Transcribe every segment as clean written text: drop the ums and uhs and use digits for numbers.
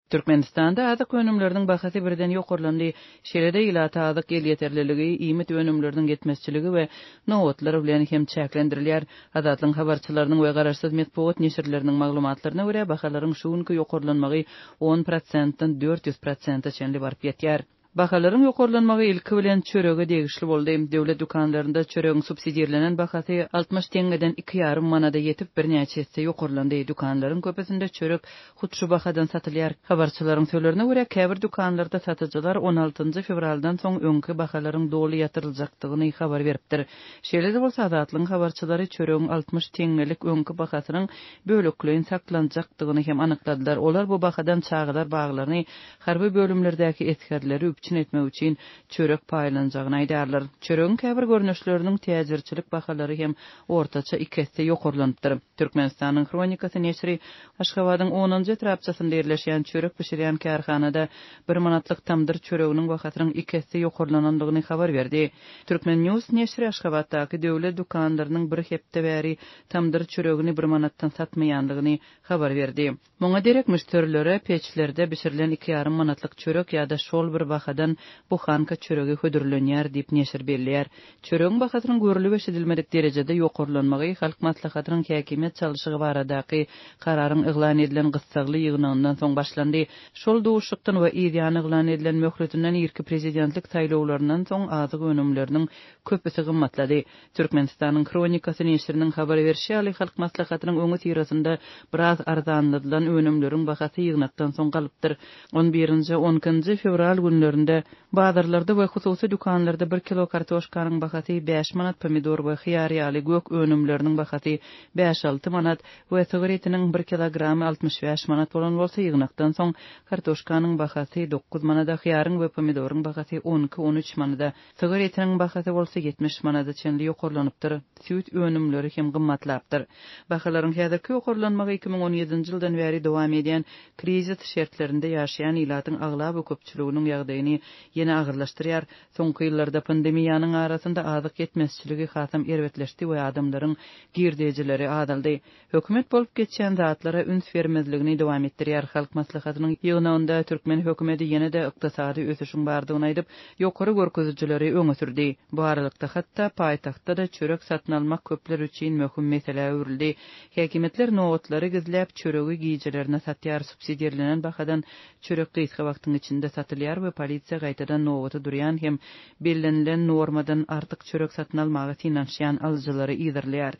Türkmenistanda azyk önümleriniň bahasy birden ýokurlandy. Şeýle-de ýylata azyk el ýeterliligi, iýmit önümleriniň yetmezçiligi we nowatlar bilen hem çäklendirilýär. Adatlyň habarçylarynyň we garaşsyz medeniýet neşirleriniň maglumatlaryna görä bahalaryň şu günki ýokurlanmagy 10%-dan 400%-a çenli barıp ýetýär. Bahalaryň ýokurlanmagy ilki bilen çörege degişli boldy. Döwlet dukanlarynda çöregiň subsidiýalenen bahasy 60 teňgeden 2,5 manada ýetip birnäçe hisse ýokurlandy. Dukanlaryň köpesinde çörek hutşy bahadan satylýar. Habarçylaryň söýlerine görä, käbir dukanlarda satyjylar 16 fevraldan soň öňki bahalaryň doly ýatyryljakdygyny habar beripdir. Şeýle-de bolsa adatlyň habarçylary çöregiň 60 teňgelik öňki bahasynyň bölekleýin saklanjakdygyny hem anykladylar. Olar bu bahadan çağılar baglaryny harby bölümlerdäki etkerleri üpçün etmek üçin çörek paýlanjagyny aýdarlar. Çöregiň käbir görnüşleriniň täzirçilik bahalary hem ortaça 2 hisse ýokurlanypdyr. Türkmenistanyň Kronikasy neşri Aşgabatyň 10-njy trapçasynda ýerleşýän çörek pişirýän kärhanada 1 manatlyk tamdyr çöreginiň bahasynyň 2 hisse ýokurlanandygyny habar berdi. Türkmen News neşri Aşgabatdaky döwlet dukanlarynyň bir hepde bäri tamdyr çöregini 1 manatdan satmaýandygyny habar berdi. Muňa derek müşterilere peçlerde pişirilen 2,5 manatlyk çörek ýa-da şol bir bahadan bu hanka çöregi hödürlenýär diýip neşir berýär. Çöregiň bahasynyň görülip eşidilmedik derejede ýokurlanmagy halk maslahatynyň häkimet çalyşygy baradaky kararyň eglan edilen gyssagly ýygnyndan soň başlandy. Şol duşukdan we ýan eglan edilen möhretinden ýerki prezidentlik saýlawlaryndan soň azyk önümleriniň köpüsi gymmatlady. Türkmenistanyň Kronikasy neşriniň habar berýäri halk maslahatynyň öňü tirasynda biraz arzanladylan önümleriň bahasy ýygnakdan soň galypdyr. 11-nji 12-nji fevral günlerinde bazarlarda we hususy dukanlarda 1 kilo kartoşkanyň bahasy 5 manat, pomidor we hyýar ýaly gök önümleriniň bahasy 5-6 manat we sigaretiniň 1 kilogramy 65 manat bolan bolsa ýygnakdan soň kartoşkanyň bahasy 9 manada, hyýaryň we pomidoryň bahasy 12-13 manada, sigaretiniň bahasy bolsa 70 manada çenli ýokurlanypdyr. Süýt önümleri hem gymmatlapdyr. Bahalaryň häzirki ýokurlanmagy 2017-nji ýyldan bäri dowam edýän krizis şertlerinde ýaşaýan ýylatyň aglab we köpçüliginiň ýagdaýyny ýene agyrlaşdyrýar. Soňky ýyllarda pandemiýanyň arasynda azyk ýetmezçiligi hasam erwetleşdi we adamlaryň girdejileri adaldy. Hökümet bolup geçýän zatlara üns bermezligini dowam etdirýär. Halk maslahatynyň ýygnagynda türkmen hökümeti ýene-de ykdysady ösüşiň bardygyny aýdyp, ýokary görkezjileri öňe sürdi. Bu aralykda hatda paýtagtda da çörek satyn almak köpler üçin möhüm mesele öwrüldi. Häkimetler nowatlary gizläp çöregi giýijilerine satýar. Subsidiýalenen bahadan çörek gysga wagtyň içinde satylýar we polisiýa gaýtadan nowaty durýan hem bellenlen normadan artyk çörek satyn almagy finansiýan alyjylary ýygyrlýar.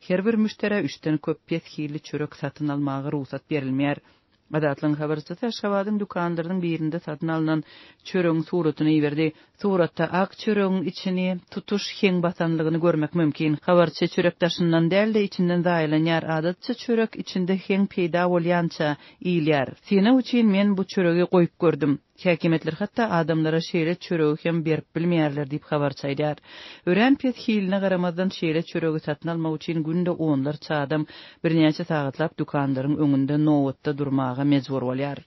Her bir müştere 3den köp pesgili çörek satyn almagy ruhsat berilmeýär. Adatlyň habarçysy Aşgabatyň dukanlarynyň birinde satyn alynan çöregiň suratyny berdi. Suratda ak çöregiň içini tutuş heň basanlygyny görmek mümkin. Habarçy çörek taşyndan däl-de içinden zaýlanýar. Adatça çörek içinde heň peýda bolýança iýilýär. Sene üçin men bu çöregi goýup gördüm. Häkimetler hatda adamlara şeýle çöregi hem berip bilmeýärler diýip habar çaýdýar. Ören pesgiline garamazdan şeýle çöregi satyn almak üçin günde onlarça adam birnäçe sagatlap dukanlaryň öňünde nowatda durmaga mejbur bolýar.